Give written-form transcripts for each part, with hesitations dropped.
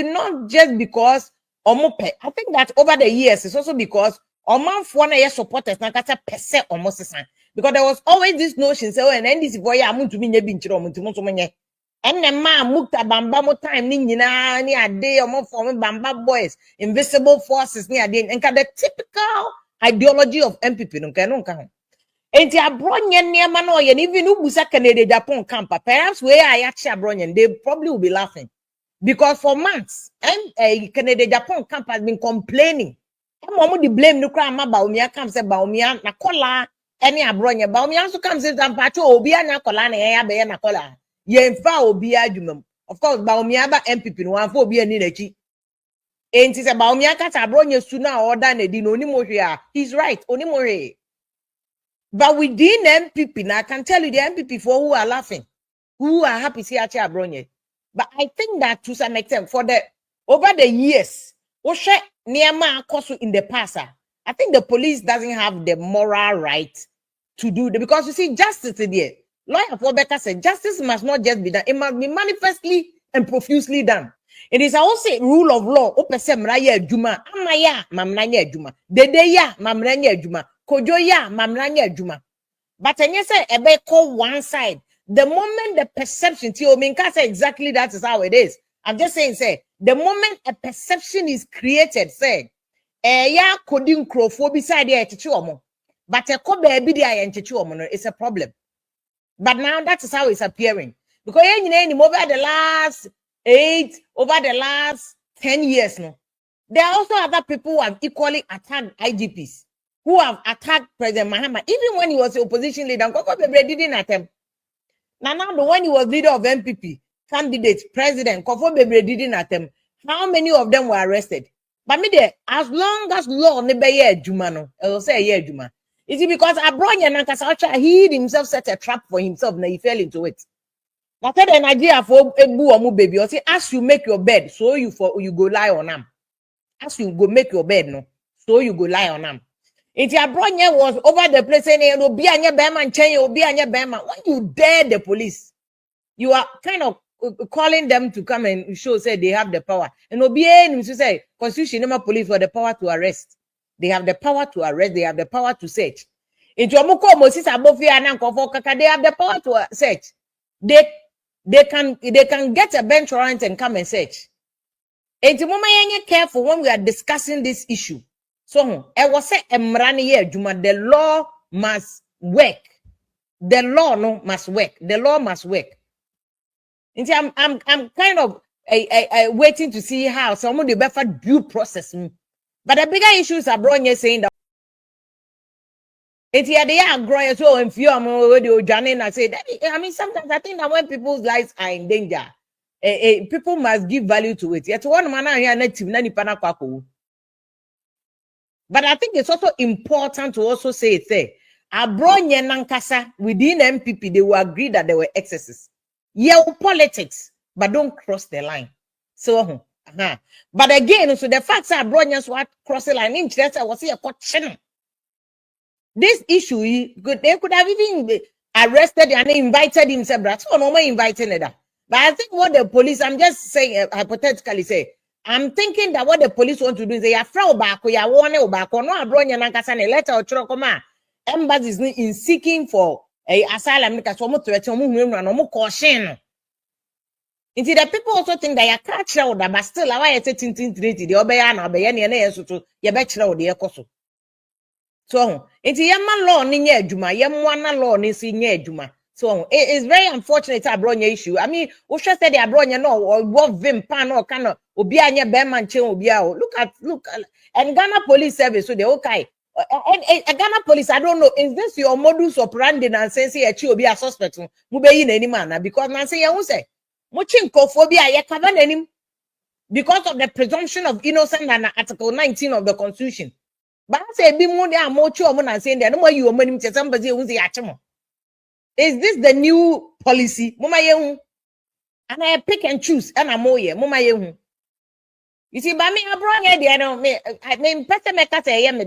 not just because omope. I think that over the years it's also because omanfo na ye supporters na kata pese omosesan, because there was always this notion say, oh, and this boy amuntu mi nya bi nchiro omuntu so menye. And the man mukta bamba mo time ni nyina ni ade omofo me bamba boys, invisible forces ni ade, and the typical ideology of NPP no nka ho. Enti Abronye niema na oye, even ubusa Canada Japan camp, perhaps where I actually Abronye, they probably will be laughing. Because for months, and Canada Japan camp has been complaining. Momo di blame no cry ma Baumia camp say Baumia na kola any Abronye. Baumia so come say Zampacho obia na kola na ya be na kola. Ye mfa obia adwumam. Of course Baumia ba MPP no wan fa obia ni nachi. Enti say Baumia ka Abronye su na order na di no ni mo hwe a. He's right, oni mo hwe. But within NPP, now I can tell you the NPP for who are laughing, who are happy to see Abronye. But I think that to some extent, for the over the years, in the past, I think the police doesn't have the moral right to do that, because you see, justice today, lawyer for better said, justice must not just be done; it must be manifestly and profusely done. It is also a rule of law. Opese mraya juma, amaya mamranya juma, dedeya mamranya juma. Kojoya mamranya juma. But when you say ebe call one side, the moment the perception, say exactly that is how it is. I'm just saying, say the moment a perception is created, say ya coding crowphobe beside the but a ko baby it's a problem. But now that is how it's appearing. Because over the last 10 years now, there are also other people who have equally attacked IGPs, who have attacked President Mahama, even when he was the opposition leader. Kofo didn't attempt. Now the one he was leader of NPP, candidate, president, Kofo didn't attempt. How many of them were arrested? But me there, as long as law never ye Juma no, I will say ye Juma. Is it because Abronye Nankasa he himself set a trap for himself, and he fell into it? That's an idea for Ebu Omu baby. Or say, as you make your bed, so you go lie on them. As you go make your bed, no, so you go lie on them. If Abronye was over the place saying, "Obi anya bema nchen, Obi anya bema," when you dare the police, you are kind of calling them to come and show, say they have the power. And Obi to say, Constitution never police for the power to arrest. They have the power to arrest. They have the power to search. Into Omuko Moses Abofia and Kofo, they have the power to search. They can get a bench warrant and come and search. And to mama yenye careful when we are discussing this issue. So I was say Juma, the law must work. The law must work. The law must work. And I'm kind of waiting to see how someone the better due process. But the bigger issues are Abronye saying that it's here they are growing so and few I say that, I mean, sometimes I think that when people's lives are in danger, people must give value to it. Yet one man here native nani pana kwako. But I think it's also important to also say Abronye nankasa within NPP they will agree that there were excesses. Yeah, politics, but don't cross the line. So but again, so the facts are Abronye what cross the line. Interest was here question. This issue, they could have even arrested and invited himself. That's what no inviting that. But I think what the police, I'm just saying hypothetically say, I'm thinking that what the police want to do is they are fraud back, ya warn back, or no Abronye nankasa a letter or chokoma. Embassy is in seeking for a asylum because no caution. Indeed, the people also think that you can't show that, but still, I say tintin treaty, the Obeyan, Obeyan, so you bet you the Ecoso. So, it's Yama law, Ninya Juma, Yamwana law, Ninya Juma. So, it is very unfortunate Abronye issue. I mean, we should say the Abronye no, or what Vim Pan or Cano, Obianya Beman Chen Obiao. Look, and Ghana Police Service, so they okay. And Ghana Police, I don't know, is this your modus operandi and say, you be a suspect? Mube in any manner, because Nancy, I will say. Because of the presumption of innocence and Article 19 of the Constitution. But I say, be more than more and saying that no more you money to somebody who's the achamo. Is this the new policy? Mama yehu. And I pick and choose and I'm more ye, Mama yehu. You see, by me, I mean, person make us I am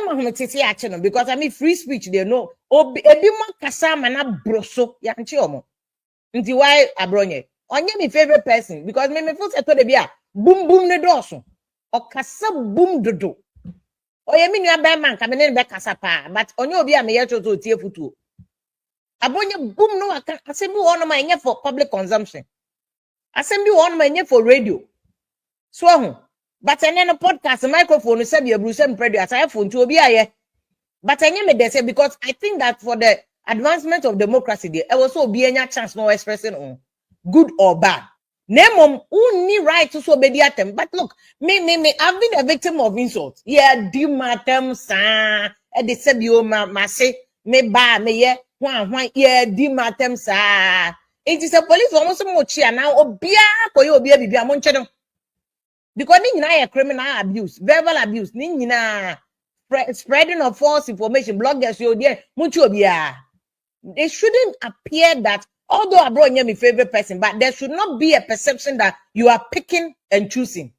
a homotisi action because I mean free speech, they know. Oh, a bit more kasama na broso, yanchiomo. Nti why Abronye? onye my favorite person because me feel say to the bia boom boom ne doso okasa boom dodo oye me nua be man ka me ne be kasa pa but onye obi a me ye choto tie futuo Abronye boom no aka asem bi won ma enye for public consumption asem bi won ma enye for radio so ho but ene no podcast microphone se bi abru se mpredu asai phone ti obi aye but enye me dey say because I think that for the advancement of democracy there also be any chance no expressing on good or bad nemom unni right to so be atem but look me I've been a victim of insult yeah di matem sa e de se bi o ma se me ba me ye hwan yeah di matem sa it is a police almost mo chia now obia koye obia bibia mo nche no because ni nyina ye criminal abuse verbal abuse ni nyina spreading of false information bloggers you there much obia it shouldn't appear that although Abronye my favorite person but there should not be a perception that you are picking and choosing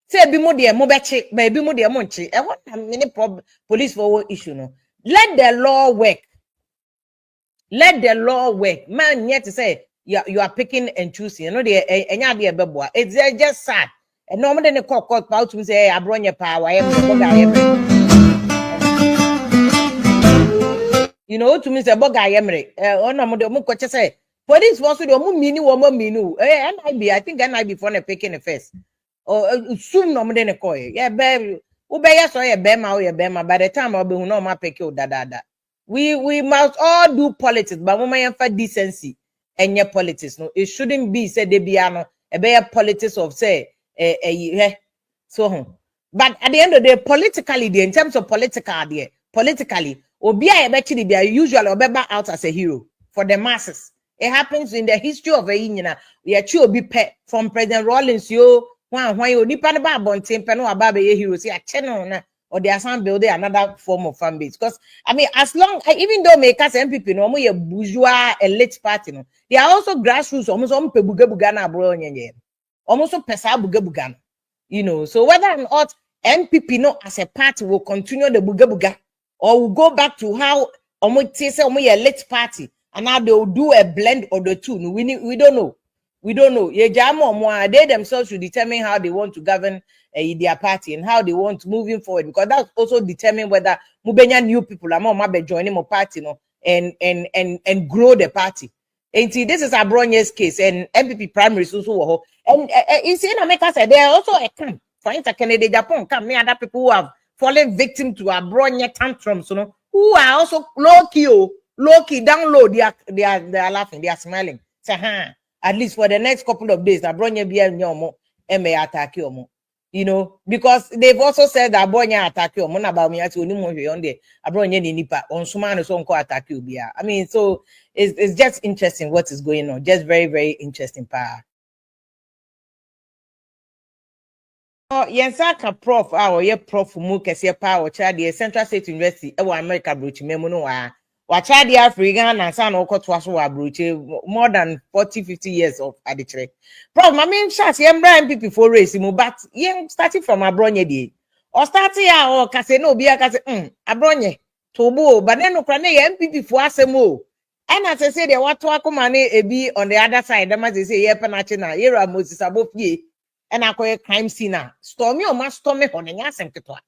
say bi mo de mo beche ba bi mo de mo nche e what many police for issue no let the law work man yet to say you are picking and choosing you know the enya de beboa it's just sad and no me de court pa to say Abronye pa wa you know to me say boga yemre ono mo de mo kwache say police was the mo mini wo mo minu NIB I think NIB for na picking the first or soon no mo de call yeah be wo be yes or yeah be ma by the time obe hu no ma pick you da we must all do politics but mo man for decency enye politics no it shouldn't be say de bia no e be politics of say so but at the end of the day politically in terms of politically obi a be bia usually obeba out as a hero for the masses. It happens in the history of a yinyina we achi obi pe from President Rawlings yo hwan onipa ne ba bonten pe no aba be hero see ache no na or they are some building another form of fan base because I mean as long even though make us NPP no mo ye bourgeois elite party no they are also grassroots almost pe buga na Abronye nye almost pesa buga you know so whether or not NPP no as a party will continue the buga or will go back to how say a late party and now they will do a blend of the two. We don't know. They themselves should determine how they want to govern their party and how they want moving forward because that also determine whether mubenya new people are joining more party no and grow the party. And see, this is Abronye's case and MPP primaries also and you see in America said there are also a camp. For instance, Canada, Japan, come other people who have fallen victim to Abronye tantrums, you know, who are also low key, download, they are laughing, they are smiling. Say, at least for the next couple of days, Abronye be nyomo, may attack you, you know, because they've also said that Abronye attack you, about me, actually, on the Abronye nipa, on Suman, so attack you, I mean, so it's just interesting what is going on, just very, very interesting, pa. Oh, yensaka prof ye prof mu kese pa o cha de Central State University e wa America brochi memu no wa cha de Africa na sa na okoto aso wa brochi more than 40-50 years of adichere prof ma me chance ye mbra MPP for race mu but ye starting from Abronye de or starting ya o kase na obi akase Abronye tobo but then no kra na ye MPP for asem o and as I say they what to akoma na ebi on the other side dem as say ye penache na ye ra Moses abofie and I call crime scene. Stormy or must stormy on an asem ketwa.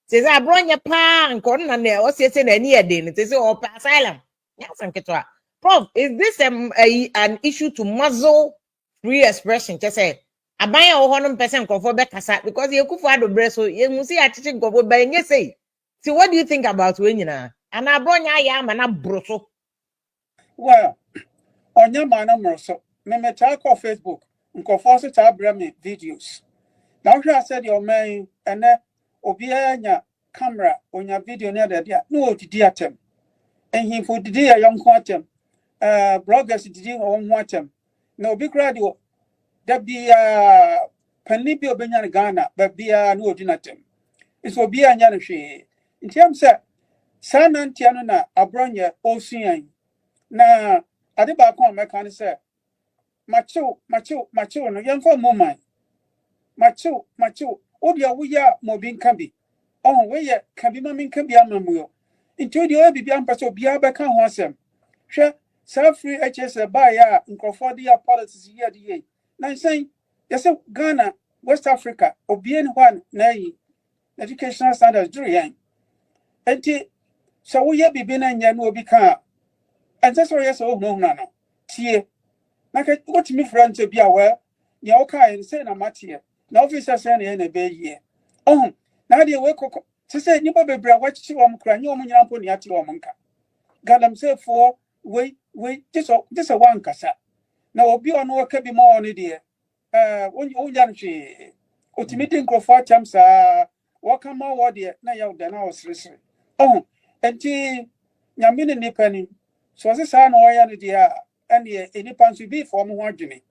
Says Abronye pa and cordon and there was say near din. It is all asylum. Yasam ketwa. Prof, is this an issue to muzzle free expression? Just say I buy a 100% conform back because you could find the breast so you must see a teaching go by and you say. So what do you think about when you know? And Abronye I am and a broso. Well, on your man, so me talk on Facebook. Force to bring me videos. Now I said your man and obianya camera on your video near there. No, did atem. And he for the day a young quantum. Bloggers did on quantum. No big radio. That be Penibio Benyan Ghana, but be a no dinatem. It will be a yanashi. In terms of San Antiana, Abronye, Ocean. Na Adibacon, my can say. Macho, no young for moment. Macho, Odia, we are mobbing can be. Oh, we can be mamming can be a mamuo. Into the baby ampaso Biaba can wasem. Sure, Self free HS by ya Nkrofodia politics year the now saying yes Ghana, West Africa, Obien one nay educational standards do yang. And so we be been and yan will become and that's why yes oh no tie like what me friend to be aware ya okay say na matie na officer say na na be ye oh na dey we koko to say nipa bebra wachi wo mkra nye omo nyina mpo ni ate wo nka gadam say for we this a one kasa na obi ono waka bi ma ono de onya nhwe ultimate nkrofo cham sa waka ma wo de na ya da na osresre oh enti nyame ne nipa ni so se sa na oya no de a ene enipa nso bi for mo ho adwene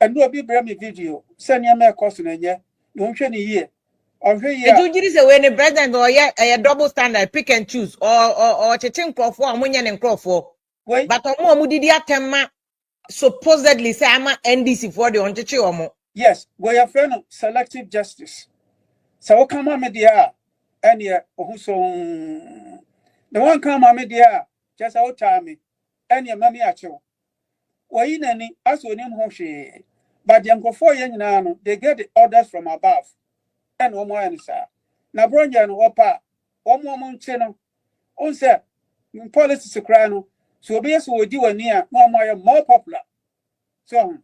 enu obi bra me video se ne ma ekoso na nye no nhwe ne yie ohwe yie you just say when the president or a double standard pick and choose or checking crofo amunye ne crofo but omo didi atema supposedly say ama NDC for the oncheche omo. Yes, we are friend of selective justice. So come on media and yeah ohuso the one come on media just out time and your mommy acho. We in any as we name hoshe but the uncle 4 years now they get the orders from above and one more answer. Na Abronye and Opa one more channel on say politics crano so be so we do near more popular. So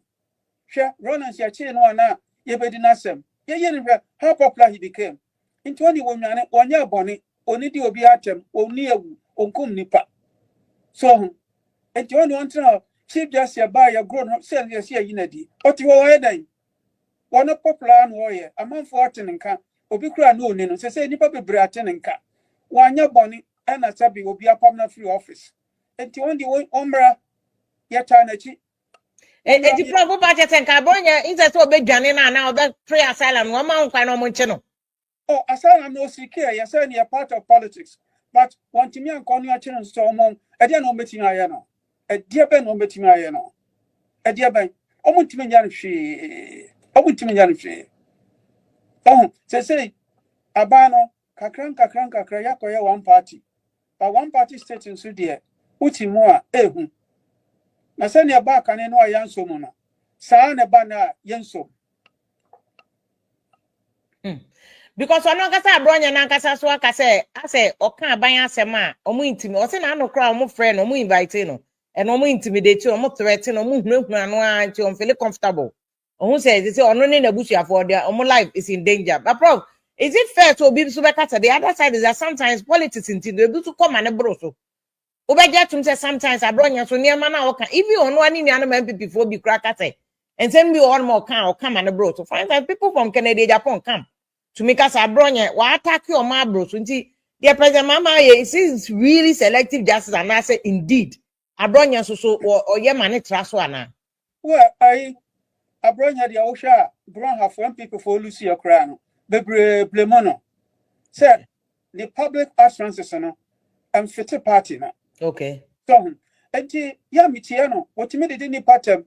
sure run and share chain one now ye be dinasem ye how popular he became in 21 one year bonny only the obi atem only ewu onkum nipa so and you want to know chief just buy your grown up sell yes here yinadi but you were then one popular no ye among 14 nka obi kura no ni no say nipa bebre aten nka one year bonny and na sabi obi permanent free office and you want the ombra ye tanachi Eti probo ba chete nka Abronye inse so obedwane na obe free asylum no ma nkwa no mo nche no. Oh, asylum no secure, yes, and you're part of politics. But one to me and Conny Achin so among a dear no meeting I know. A dear Ben no meeting I know. A dear Ben, I want to me she. I want to me she. Oh, say, Abano, kakranka, krayako, one party. But one party state in Sudia, Utimua, ehun. Na send your back and I know a young summoner. Sana bana yenso. Because ono kasa Abronye na kasa so aka say ase oka aban asema omo intimi o se na no kra omo friend omo invite no and omo intimidate omo threaten omo hunahuna no anti on feel comfortable omo say ono ne na busuafo there omo life is in danger but prof is it fair to obi so beka the other side is that sometimes politics into they do to come and bro so obeja tum say sometimes Abronye so niam na oka even ono ani ni anam NPP for bi kra kase and send me on more can or come and bro so find that people from Canada Japan come to make us Abronye wa attack your ma bro so nti the president mama is really selective justice and I say indeed Abronye so or ye man trust ana Well, Abronye the Osha Bron have one people for Lucy or crown bebre blemono said the public utterances and fit party na okay so enti ya mitiano what me did any pattern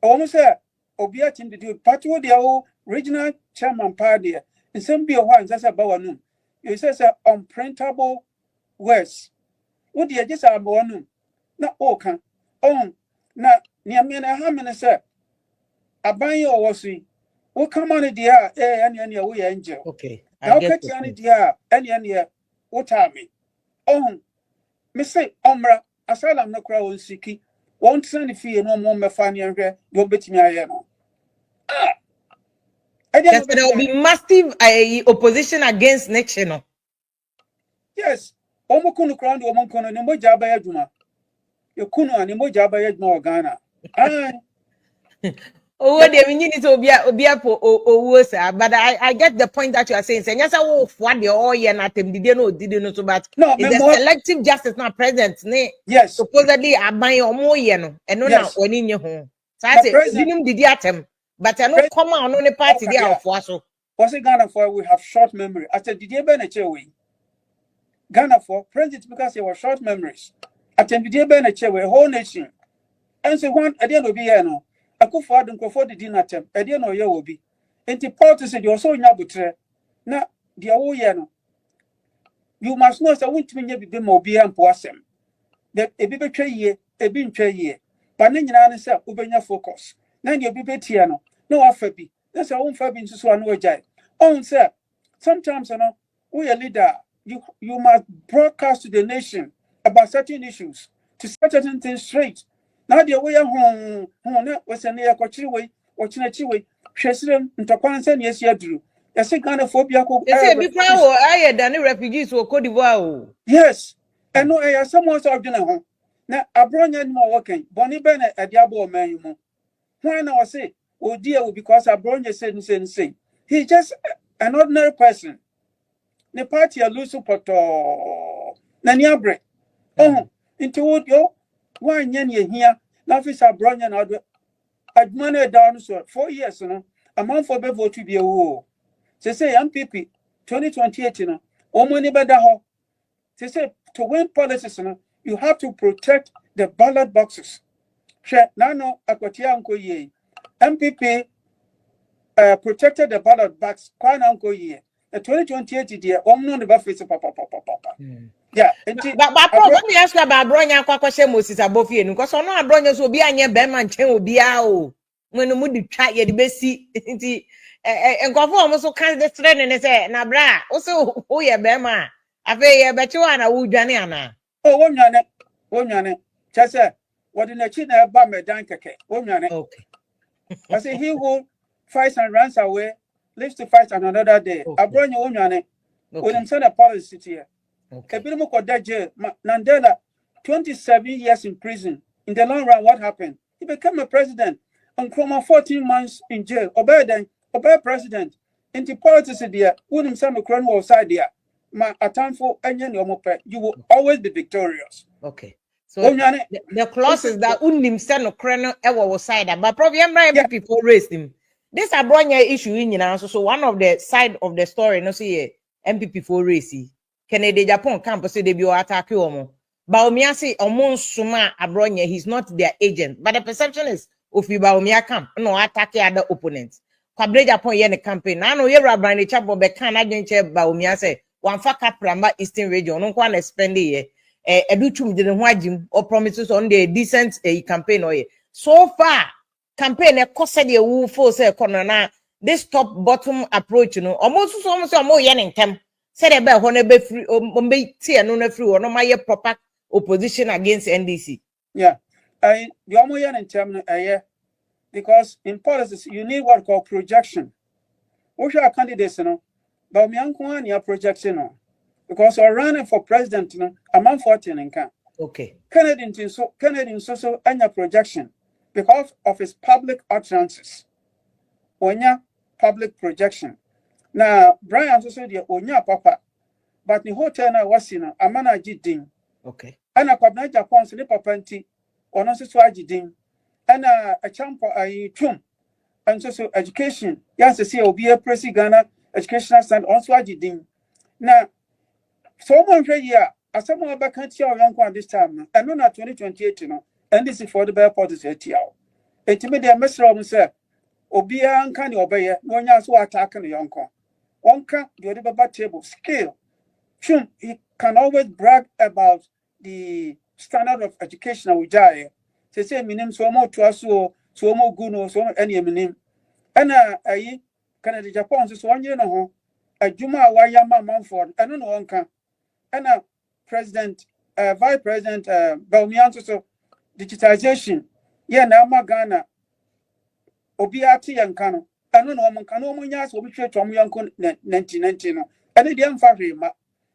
almost say obia team the party with the regional chairman party and some be a one that's about no you say unprintable words what you just about no na oka on na niamia na ha me say aban yo wosi wo come on dia ene we angel okay now get you dia ene wo tami on me say omra asylum no kra won siki won send fee no mo me fa ne hwe do betimi aye no yes, there will be massive opposition against nation no yes omo kunu kra ndo omo kunu ne moja ba yaduma e kunu ani moja ba yaduma o Ghana oh, they need to be oh, sir. But I get the point that you are saying. Say, yes, I will what the all year not them did no so but no, is the selective justice not present? Yes. Supposedly I buy or more no and no now when in your home. So I say minimum did atem, but I know come on the party there for so. Was it Ghana for we have short memory? I said, did you burn a chair way? Ghana for president because they were short memories. I said, did you burn a chair way whole nation? And so one I didn't be here no. I could for them for the dinner term. I didn't know you will be. And the politics said you're so nabutre. Now, the whole year no. You must know that I won't mean you be more be and possum. That a baby tray ye, ebi ntwa yie but ne nyina ne sɛ wobɛnya focus na ne obi betia no na wafa bi na sɛ womfa bi nso so ano agyae ɔn sɛ sometimes no we a leader you must broadcast to the nation about certain issues to set certain things straight now the way na wese ne yakochiri we ochinachi we hwesirem ntokwan nse ne esi aduru yesi Ghana phobia ko say bi kwa wo aye da ne refugees wo Cote d'Ivoire o yes eno e ya someone so adwene ho na Abronye ni mo woken boni be na ade abo man mu why na say odi e because Abronye say he just an ordinary person the party a lose poto na ni abre into wood yo one yen ye here na fi Abronye na do admane down so 4 years no a month for be vote be wo say NPP 2028 no omoni beda ho say to win politics no you have to protect the ballot boxes na no akotia anko ye NPP protected the ballot box kwa anko ye the 2028 there omno ne ba face papa yeah but let me ask you about Abronye akwakose Moses Abofie nu because no Abronye so obi anye be man chen obi a o when mu di twa ye de besi nti enkofo omo so kan de trend ne say na bra o so o ye be ma afa ye be chi wa na wo dwane ana o wonwane chese wodi na chi na ba medan keke wonwane okay I say he who fights and runs away lives to fight another day Abronye wonwane when him send a policy here okay Nandela 27 years in prison in the long run what happened he became a president and from 14 months in jail obey president into politics there when him send a crown outside there ma atamfo enye ne omope you will always be victorious okay so the clause is that unim send no crown ewo side but problem people raised him this Abronye issue in so one of the side of the story no see MPP for race Kennedy Japan campus say they be attack you Baumia say omon suma Abronye he's not their agent but the perception is of Baumia camp no attack other opponents Kwabre Japan ye ne campaign na no ye Abronye chabo be kan adwenche Baumia say one fa Kapramba Eastern region no kwa na spend ye edutum de ho agim or promises on the decent campaign or so far campaign e kose de wu fo say kono na this top bottom approach no almost so ye ne ntem said about when be free no free or no my proper opposition against NDC. Yeah. The Omoyan in term because in politics you need what called projection. Which are candidates, but me uncle your projection because we're running for president, a man 14 in camp. Okay. Canadian so and your projection because of his public utterances. When your public projection. Now, Brian also said, Onya papa, but the hotel I was in a man I did. Okay. And a cabinate Japan slip up anti or not so I did. And a champ I chum and so education. Yes, to see be a pressy Ghana educational stand also I did. Now, someone here, as someone back can't see our young one this time, and no, not 2028, and this is for the bear parties at Yao. It made a mess of himself. Obia and can obey, no one else who attacking the young. One can do the table skill. He can always brag about the standard of education we jai. Say minim so more to us so more good or so any minim. And I Canada Japan so 1 year no a Juma Wayama Mumford and no one can. And President Vice President Baumian so digitization. Yeah, now Ghana Obiati and Kano. I don't know, can only ask what we trade from young 1990. And it didn't factory.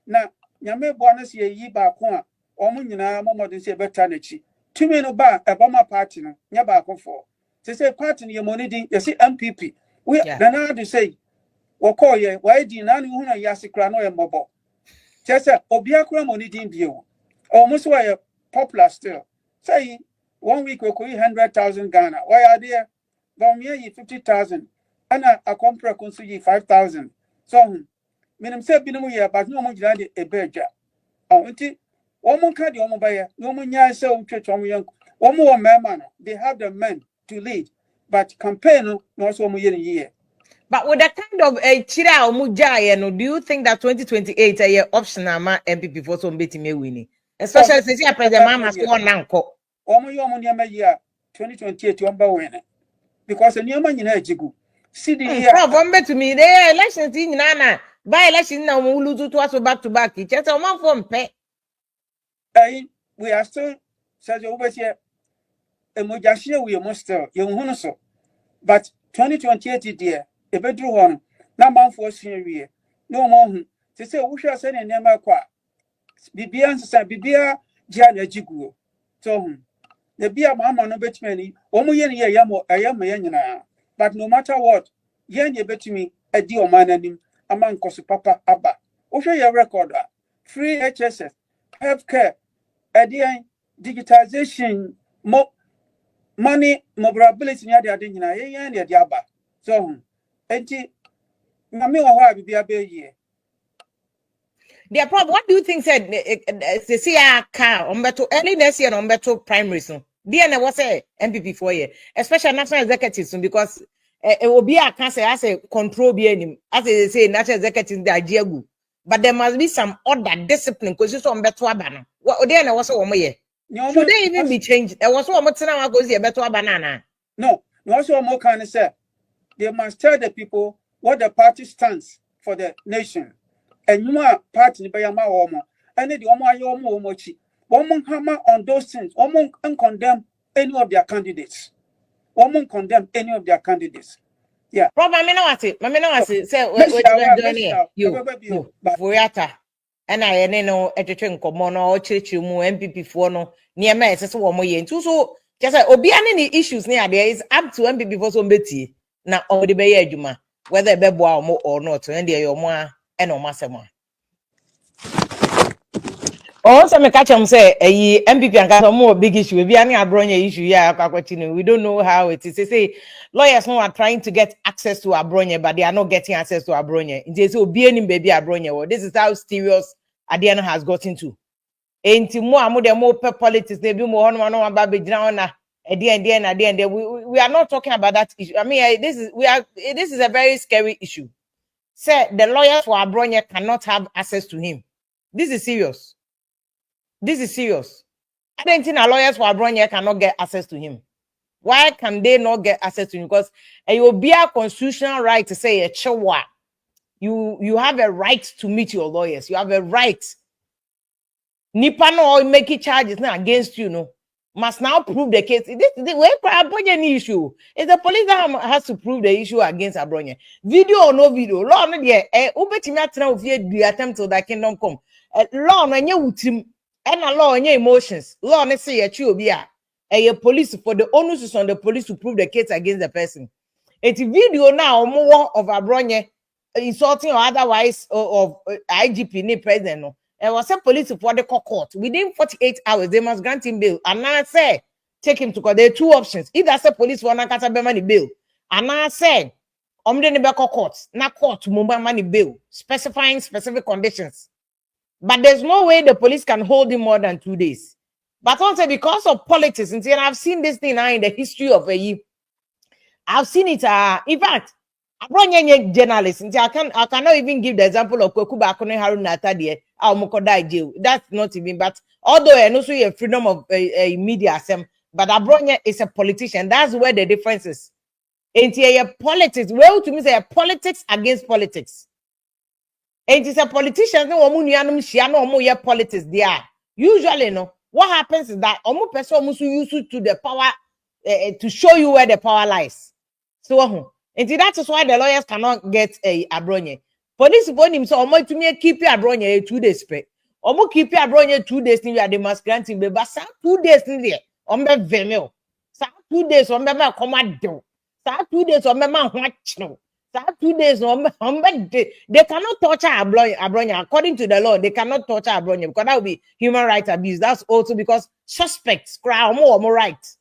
Now, Yame bonus ye back one, or Munina, more than say better. 2 men about a bomber party, near back for. They say party your money, you see NPP. We then how to say, or call ye, why do you not know Yassikrano and Mobile? Just a Obiakra money in view. Almost why popular still. Say 1 week we could 100,000 Ghana. Why are there? Baumia 50,000. And a compra consider 5,000. So, minimum said binomu ya, but no one did a beja. Oh, until one more card, your mobile, no one ya so church on young, one more man. They have the men to lead, but campaign no so more year. But with the kind of a chira or mujaya, do you think that 2028 a year option ama MPP for some bit me winning? Especially since you President Mama score nanko. omo yo omo niam year 2028 omba win because niam nyina ajigu see the year from to me the elections in nana by election now we lose to us back to back just a man from pay we are still says over here emojashia we must still you so but 2028 dear e bedru ho na manfo sien no more to say we shall send niam akwa bibia nsa bibia gia na ajigu so the beer mama no bet many omo ye ne ye mo ye nyina but no matter what ye ne bet me adi o mananim ama nkoso papa aba wo hwe ye record free HSS healthcare adi digitization money mobility nya ade nyina ye ne ade aba so enti na me wo ho bibia be ye the problem what do you think said the see car umbeto early next year umbeto primary so DNA was a NPP 4 year especially national executives because it will be a cancer as a control be any as they say national executives they are but there must be some other discipline because you saw umbeto abana what DNA was a woman year should they even be changed there was one more goes here beto banana no also more can say they must tell the people what the party stands for the nation and you are party by my woman and the woman woman hammer on those things woman and condemn any of their candidates woman condemn any of their candidates yeah problem me no what say you voyata and I no etwetwe nkomo no chirichiri mu MPP for no niema esese wo mo ye ntu so just obi ane ni issues ne there is up to MPP for so mbeti na o de be ye adwuma whether e be boa omo or not and there yo mo a e no masema also me catch am say MPP and got more big issue we ane Abronye issue ya akwakwati we don't know how it is. They say lawyers now are trying to get access to Abronye but they are not getting access to Abronye. They say obi any baby Abronye. This is how serious Adiano has gotten to. Enti mo amu de mo politics they be mo hono no aba be gina on na we are not talking about that issue. I mean this is a very scary issue. Say the lawyers for Abronye cannot have access to him. This is serious. This is serious. I don't think our lawyers for Abronye cannot get access to him. Why can they not get access to him? Because it will be a constitutional right to say a chiwa. You have a right to meet your lawyers. You have a right. Nipa no making charges now against you, no. Must now prove the case. This is the way Abronye issue. It's the police that has to prove the issue against Abronye. Video or no video. Law no there. The attempt to that kingdom come. Law no nye utim. And a law nye emotions. Law no say a chubia. A police for the onus on the police to prove the case against the person. It's video now more of Abronye insulting or otherwise of IGP ni president no. And was a police for the court within 48 hours they must grant him bail and now say take him to court. There are two options: either say police for na kata be money bail and now say omde be court na court mumba money bail specifying specific conditions, but there's no way the police can hold him more than 2 days. But also because of politics, and I've seen this thing now in the history of a year. I've seen it. In fact, Abronye journalist. I cannot even give the example of Pokuaa Haruna Atadie. Jail. That's not even. But although I know so a freedom of media, but Abronye is a politician. That's where the difference is. And politics. Well, to me, say politics against politics. And it's a politician. No politics. They are usually no. What happens is that person used to the power to show you where the power lies. So, and that is why the lawyers cannot get a Abronye. Police want him so to me keep Abronye 2 days. Keep Abronye 2 days. They must grant him, but 2 days in there. Vemel. 2 days on my command. 2 days on my watch. 2 days they cannot torture Abronye. According to the law, they cannot torture Abronye because that would be human rights abuse. That's also because suspects cry more rights.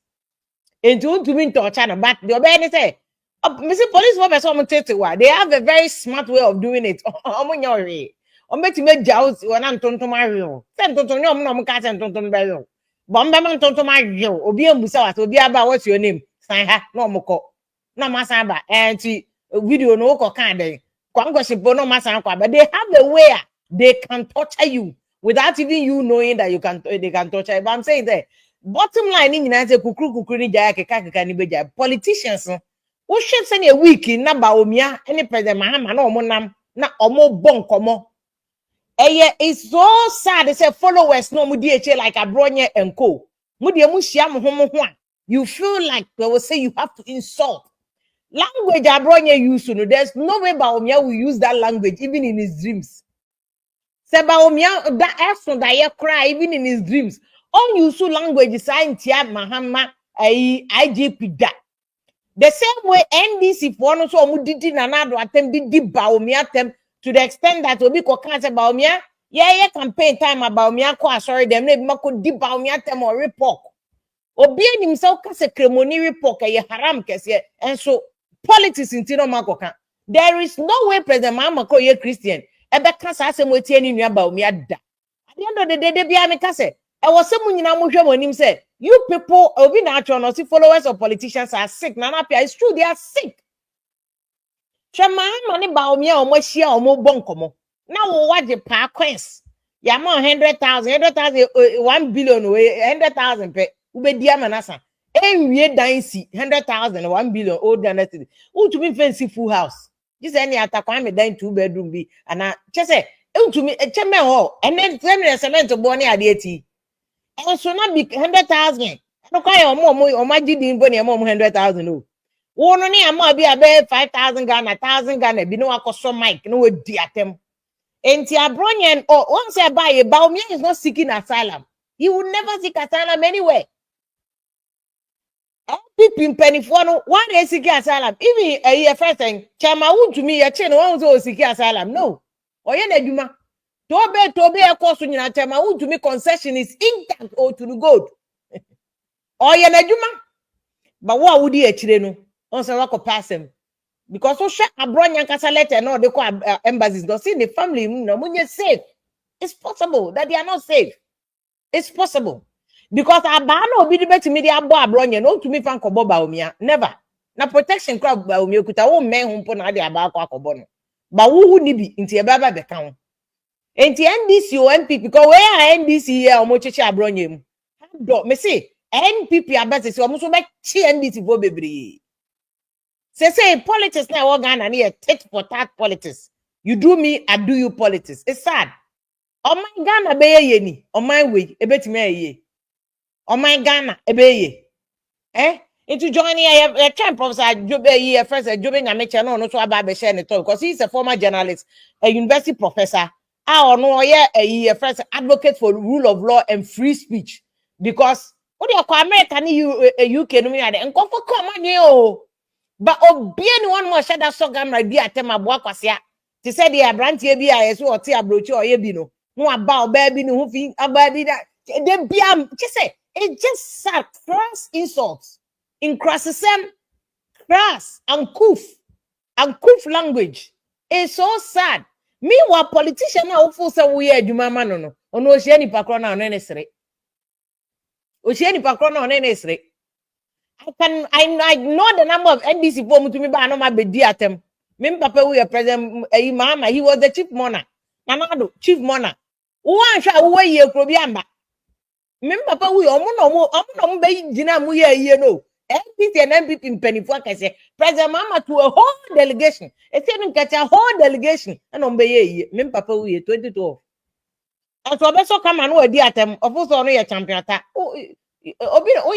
And to mean torture, but the obey say, Mr. Police they have a very smart way of doing it. To make jaws when I'm to Mario. Send to no cat and to Mario. Bomberman to Mario, Obia Musa, Obia, what's your name? No moko. No masaba, and video no kind of Bono Masanqua, but they have a way they can torture you without even you knowing that they can torture you. But I'm saying that bottom line ni nyina say kukuru ni jaya keka ni beja politicians no wo hwe se na week na ba omia ene president Mahama na omonam na omo bonkomo it's so sad say followers no mu DH like Abronye and co mu de mu hia mo ho a you feel like they will say you have to insult language Abronye use no there's no way Baomia will use that language even in his dreams. Say Baomia that action that you cry even in his dreams. On use language science Mahama IGP that. The same way NDC for no so mu didi na na do attempt didi Baomia them to the extent that obi ko kan say Baomia yeah campaign time about Baomia ko sorry them na bi mako di Baomia them or report. Obi enim say ka se kremoni report ye haram kese and so politics in Tino Makoka. There is no way President Mamako ye Christian. Ebe kasa asem wetie ni nua Baomia da. At the end of the day, they be ameka say, I was someone in Amusha when him say, you people, obi natural, no see followers of politicians are sick. Nana Pia, it's true, they are sick. Shama money Baomia or Moshia or Mo Bonkomo. Now what the pa coins? Yama 100,000, 1 billion, 100,000 pe. Ube diamanasa. We dainsi 100,000 1 billion old than that. Who to me fancy full house? This any attack I'm a 2-bedroom be and I just say to me a chairman hall and then send me a cement to Bonnie at the and so not be 100,000. No cry or more or my didn't bonnie a mom 100,000. Oh, one only a more be a bed 5,000 Ghana, 1,000 Ghana, be no accost Mike, no dear them. And Abronye or once I buy a Baomia is not seeking asylum. He will never seek asylum anywhere. NPP penifo no one dey seek asylum even a first thing chama won to me ya che no one so seek asylum no oye na adwuma to be e course nyina chama won to me concession is intact or to the gold oye na adwuma but what would you akire no on say wako pass him because so share Abronye kasa letter no they call embassies go see the family no munye safe. It's possible that they are not safe. It's possible. Because abano obi di beti media abo Abronye no to me fan kobo Baomia never na protection crowd Baomia kuta wo men hu mpo na de aba akọ akobo no ba wo ni bi nti e baba be kan ho enti NDC o NPP because where NDC here o mo cheche Abronye mu do me say NPP abase se o mo so be chi NDC fo bebre say politics na wo Ghana na tit for tat politics you do me I do you politics it's sad o my Ghana be ye ni o my way e betimi ye oh my Ghana ebeye into joining a champ professor Jobe ye first Jobe Nyameche no so aba be share ne talk because he's a former journalist, a university professor. I no a first advocate for rule of law and free speech because what you call America ni UK no me ade enko for come on o but obi anyone more share that sogam right bi atem aboa kwasea ti say the Abrantie bi a yeso oti abrochi oye bi no aba oba bi ni hu fi aba bi da they bi just say it just sad, crass insults, in crassism, crass, and coof language. It's so sad. Meanwhile, politicians now full say we are Jumama no. Ono osheni pakrona on necessary. Osheni pakrona on necessary. I know the number of NDC for to me, but I know my bedi atem. Me papa we are president Mama, he was the chief monarch. Nanado, chief monarch. One shall we ye probiamba. Papa we omo be gina mu ye no NPP and NPP penifo kase president Mama to a whole delegation e say no catch a whole delegation and on be ye papa we 2012 and so be so come and we di atem ofuso no ye champion ta obi o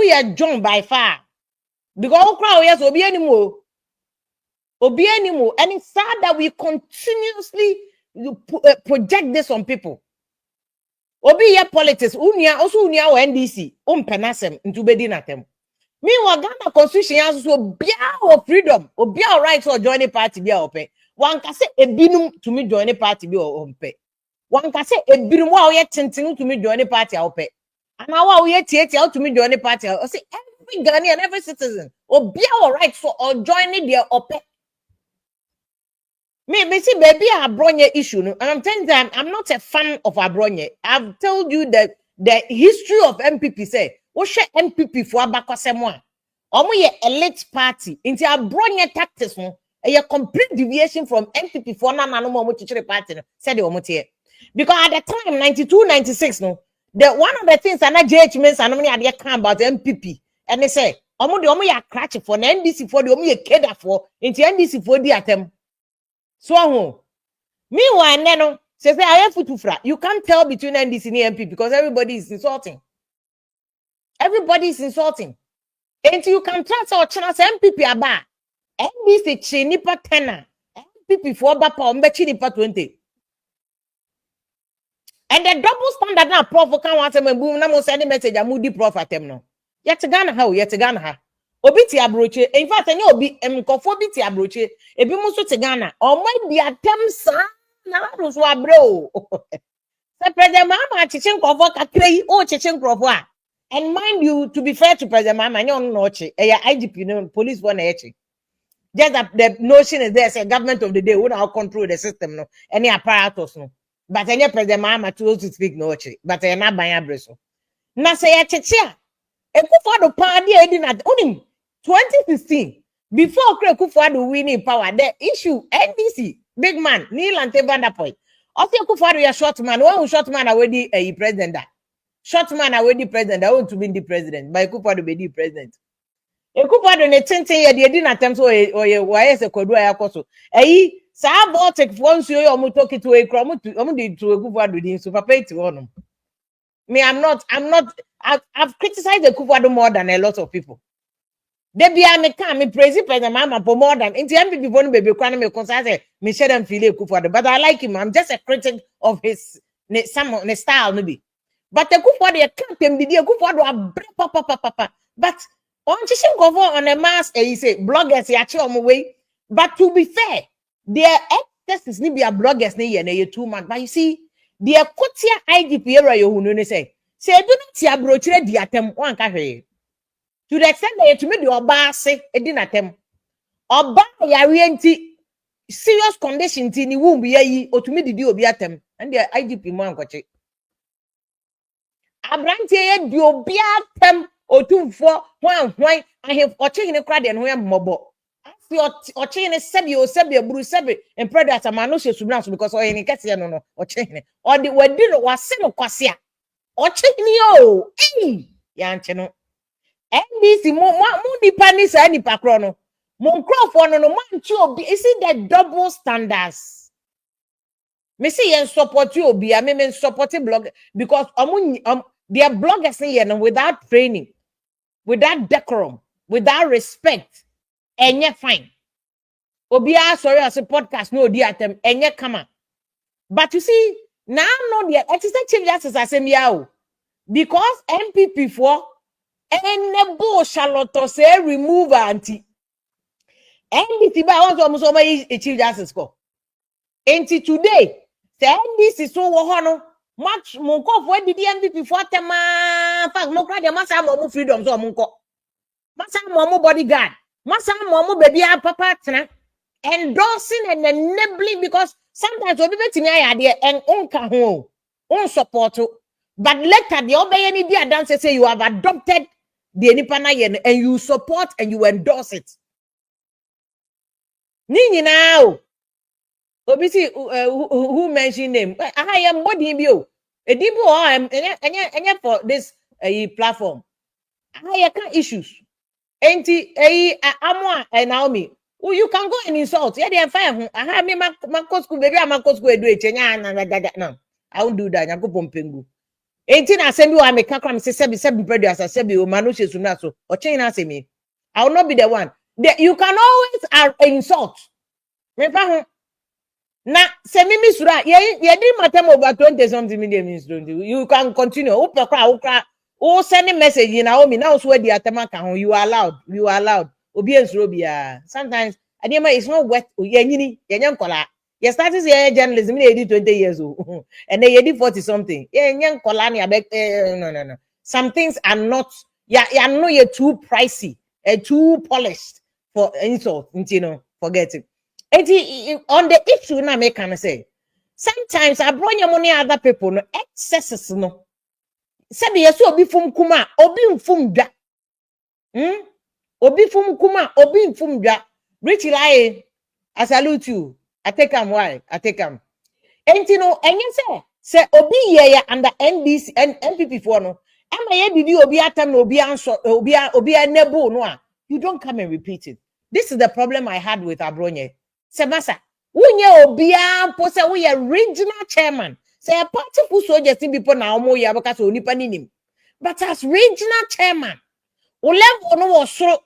ye John by far because o crowd yes obi animo and it's sad that we continuously project this on people. Obi ye politics unia o NDC penasem ntu bedi natem meanwhile Ghana constitution has so bia of freedom obia rights or join party bia ope wan ka se ebinum to me join party bia ompe wan ka se ebinum wa ye tenten to me join party ope and wa ye tietia to me join party o say every Ghanaian every citizen obia rights for or join their ope. Me see baby Abronye issue no, and I'm telling you I'm not a fan of Abronye. I've told you that the history of NPP say what share NPP for abakosemo omo ye elite party into Abronye tactics no a complete deviation from NPP for na no mo chichire party no said omo tie because at the time 92 96 no one of the things and JH means and many idea come about NPP and they say omo ya cratch for na NDC for the omo ya keda for into NDC for the atem so meanwhile neno say I have futufra you can't tell between NDC and NPP because everybody is insulting and you can trust our channel NPP aba NDC chi nipa 10 NPP for ba pa ombechi nipa 20. And the double standard now prof can want them boom na mo send message a moody prof atem no. Yet Ghana ha. Obi ti abroche. In fact, any obi mkofo bi ti abroche. Ebi mo so ti Ghana. Omo di atem sa na do so abro. Se President Mama chichen nkofo kakre o chichen nkofo a. And mind you, to be fair to President Mama, nyo no chi. E ya IGP no police one e chi. Just that the notion is there, say government of the day, who now control the system, no, any apparatus, no. But any President Mama to speak no chi. But I not buy a breso. Na say a chicha. Ekufuado party edin at onim 2016 before Ekufuado winning power the issue NDC big man Neil and Vanderpoint also Ekufuado ya short man one short man already a president that short man already president I want to be the president but Ekufuado be the president Ekufuado ne 10 year the edin attempt so why se kodu ayakoso sa Baltic once you omutoki to e kro omu di to Ekufuado din so papa iti honum. Me, I've criticized the Ekufuado more than a lot of people. They be me praise President Mama for more than into MPP people baby crying me concern me share them feel Ekufuado, but I like him. I'm just a critic of his some style maybe. But the Ekufuado you can't tell me the Ekufuado papa. But on Chishin go on a mass he say bloggers ya on my way. But to be fair, their excesses ni be a bloggers ni 2 months. But you see. The Kotia IGP era you no say do not see abrochire di atem wan ka hwe to the extent that to me the oba ase edi na tem oba yare enti serious condition ti ni womb yayi otumi didi obi atem and the IGP mo ankoche Abrantie ye di obi atem otumfo hwan ahef oche ne kra de no ye mmobo oche ne sebi buru sebi and predator man no she subran because oye ni kese no oche ne or the wadi no wase no kwase a oche ni o ya nche no NDC mo nipa ni sa nipa kro no mo nkrofo no manchi obi is it the double standards me see yen support you obi me support blog because their bloggers here no without training without decorum without respect enye fine obi sorry as a podcast no di atem enye kama but you see now no the existing chief justice asem o because NPP for enebo Charlotte say remove anti NDC ba want almost my chief justice ko enti today say NDC so wo ho no much mo ko for the NPP for tema fact mo kra de masa mo freedom so mo nko masa mo bodyguard masa mo baby papa tena endorsing and enabling because sometimes we be timi ayade and unka ho un support but later the obey any dia dance say you have adopted the nipa na ye and you support and you endorse it ni now obi see who mention name I am body bi o edibo enye for this platform I can issues enti amwa Naomi. You can go and insult. Yeah, they are fine. I have me my school baby. I'm school do it. No, I won't do that. I go pompengu. 18 I send you. I make a say sebi brother as I said you manushe sunaso or chain as me. I will not be the one. You can always insult. Na se mimi sura ye di matem over 20 something million means don't you can continue. O send a message in Naomi now so the atema you are allowed. Sometimes it's not worth you started journalism 20 years old and they did 40 something. No. Some things are not you're too pricey and too polished for insult, forget it. On the issue now make can say sometimes Abronye money other people no excesses no. Sabi yesu obi fum kuma obi mfum dwa. Obi fum kuma obi mfum dwa. Rich lie I salute you. I take am why? I take am. Enti no enye say Say obi ye under NDC and NPP for no. Am I did obi atam no obi answer obi enable no. You don't come and repeat it. This is the problem I had with Abronye. Say masa, unye obi ampo say we a regional chairman. Say a party fu so just people na omo ya because onipa ninim. But as regional chairman, o level no was so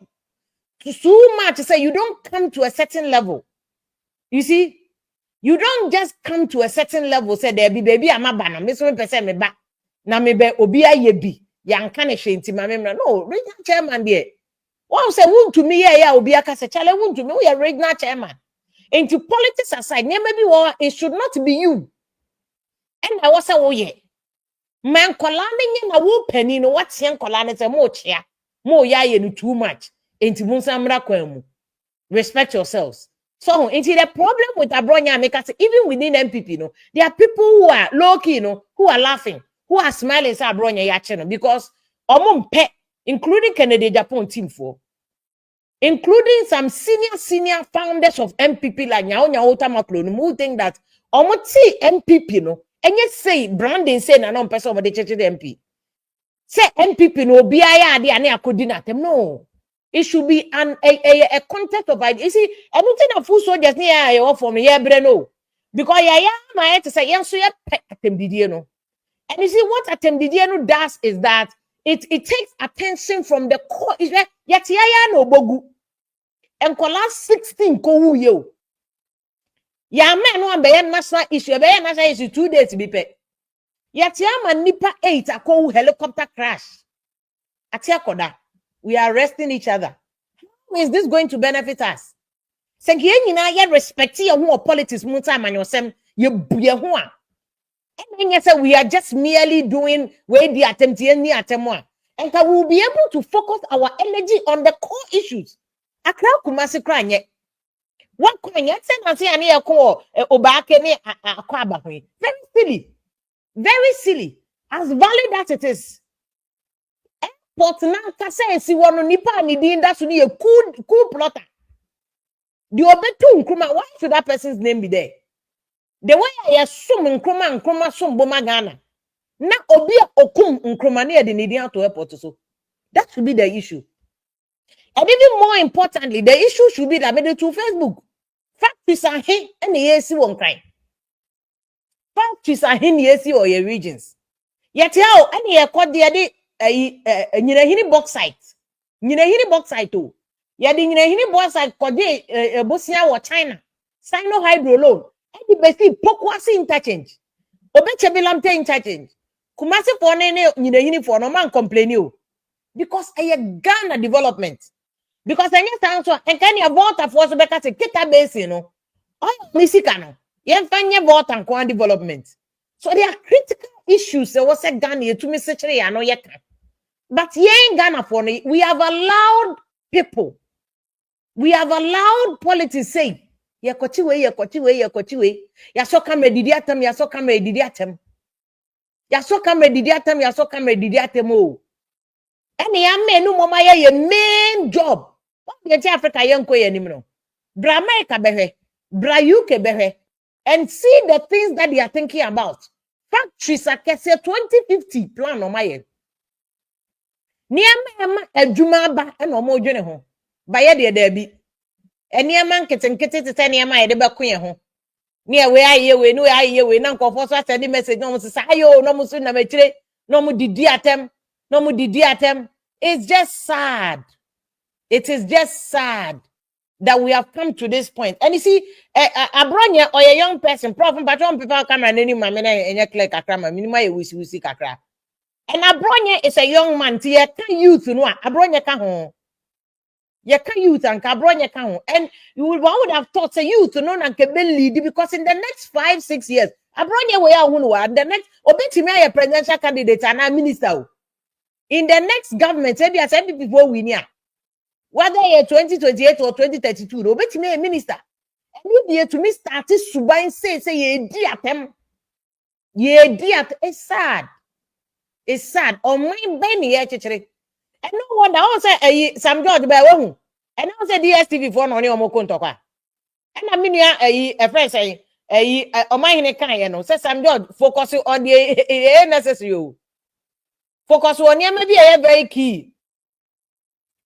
much to say you don't come to a certain level. You see, you don't just come to a certain level. Say there be baby amabana. Me so person me ba na me be obi aye bi. Yan kan shenti ma me no regional chairman there. One say won to me ya obi aka say chale won to me we are regional chairman. Into politics aside, maybe it should not be you. And I was say oh yeah. Man kolane nye na wo pani no what yen kolane say mo chia. Mo ya ye no too much. Into munsamra kwemu. Respect yourselves. So, into the problem with Abronye, because even within NPP, no, there are people who are low-key, who are laughing, who are smiling, say Abronye yacheno, because including Kennedy Japan team for, including some senior founders of NPP like Nyaonya Otamaklo, who think that NPP, no, and yet say branding say na non person of the church MP. Say NPP no be aya de ane akodina them no. It should be a context of ideas. You see, I don't think a full soldiers near for me, yeah, no. Because my to say, yes, so yeah, no. And you see, what Atemdidiano does is that it takes attention from the core. Is that yet no bogu. And kola 16 ko yo. Ya man no be national issue, be national issue 2 days to be pay. Yet man nipa 8 a ko helicopter crash. Atia koda. We are arresting each other. How is this going to benefit us? Say you respect your politics muta man yosem ye ho a. And then say we are just merely doing where the attempt any attempt. And we will be able to focus our energy on the core issues. Akra kumasi kranye. What kwanye say ani ekwo obake ni akwa abahwe. Very silly. Very silly. As valid as it is. But now, kase si wano nipa ni di inda suni ye cool plotter. The obetu nkruma, why should that person's name be there? The way I assume nkruma sum boma Ghana. Na obi okum nkruma ni edi ni di to airport so. That should be the issue. And even more importantly, the issue should be that made to Facebook. Factories are here and the AC won't cry. Factories are here in the AC or your regions. Yet how any called the nyinahini bauxite o ya di nyinahini bauxite kode bosia wo China Sino hydro loan e di besi Pokuaa interchange obechebilamte interchange kumasi for ne nyinahini for no man complain o because Ghana development because anya stand so enkan ya volta for so beka se kita base no oil misika no ye fanye volta nko development so there are critical issues so was Ghana to me sechere ya no ye kan. But here in Ghana, we have allowed people, we have allowed politics say, ya kochiwe. Ya soka medidiatem, oh. And ya menu mama ya main job. What the Africa yanko ya nimno? Bra America behe, bra UK behe, and see the things that they are thinking about. Factories are 2050 plan on my. Niama adwuma ba na omo dwene ho ba ye de da bi eniama nketenkete tete niama ye de ba kun ye ho ne we aye we na nkofo so send message no mo se ayo no mo so na machire no mo didi atem it's just sad. It is just sad that we have come to this point. And you see Abronye or a young person prof but one people camera nani ma me na enye clear kakra ma minima ye wisi kakra. And Abronye is a young man. Ye can youth no. Abronye can ho. Ye can youth and Abronye can ho. And one would have thought say youth no na can be lead because in the next 5-6 years, Abronye we are who the next obeti me a presidential candidate and a minister. In the next government, maybe as NPP before we near. Whether ye 2028 or 2032, obeti me a minister. And if ye to me started subain say ye di atem. Ye di at it's sad. It's sad. On my baby, and no wonder I say Sam George by one. And I say DSTV for no more contoka. And I mean a friend say Omahine kan ye no say Sam George focus on the necessary. Focus on maybe very key.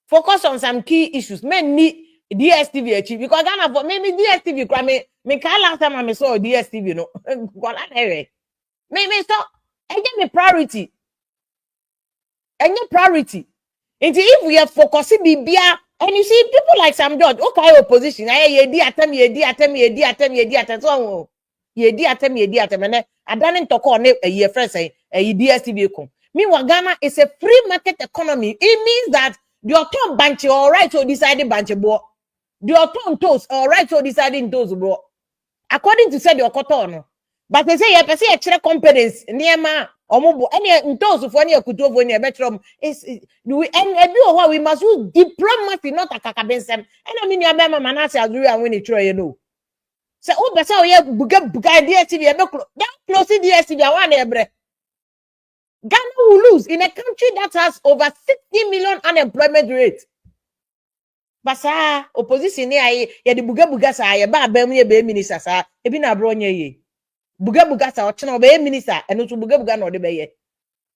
Focus on some key issues. Men need DSTV achieve because Ghana for maybe DSTV cry me can last time I saw DSTV no. Me so me priority. Priority. And if we are focusing bibia and you see people like Sam George, okay, opposition, ye di atem, so ye di atem, and I don't talk on a year first, a DSTV. Meanwhile, Ghana is a free market economy. It means that the autumn bunch all right to decide the bunch of the autumn toes all right to deciding those bro. According to said the cotton. But they say, you see extra companies near ma or any those of any kuto when you're better is we and we must use diplomacy, not a kakabensem. And I mean, your mama manasa agree and when you try, you know. So, oh, but so yeah, buga DSTV, no close DSTV, one ebre. Ghana will lose in a country that has over 60 million unemployment rate. Basa opposition ne ye de buga sa ye ba abam ye be minister sa e bi na Abronye ye. Buga sa o chena be minister eno to buga na o de be ye.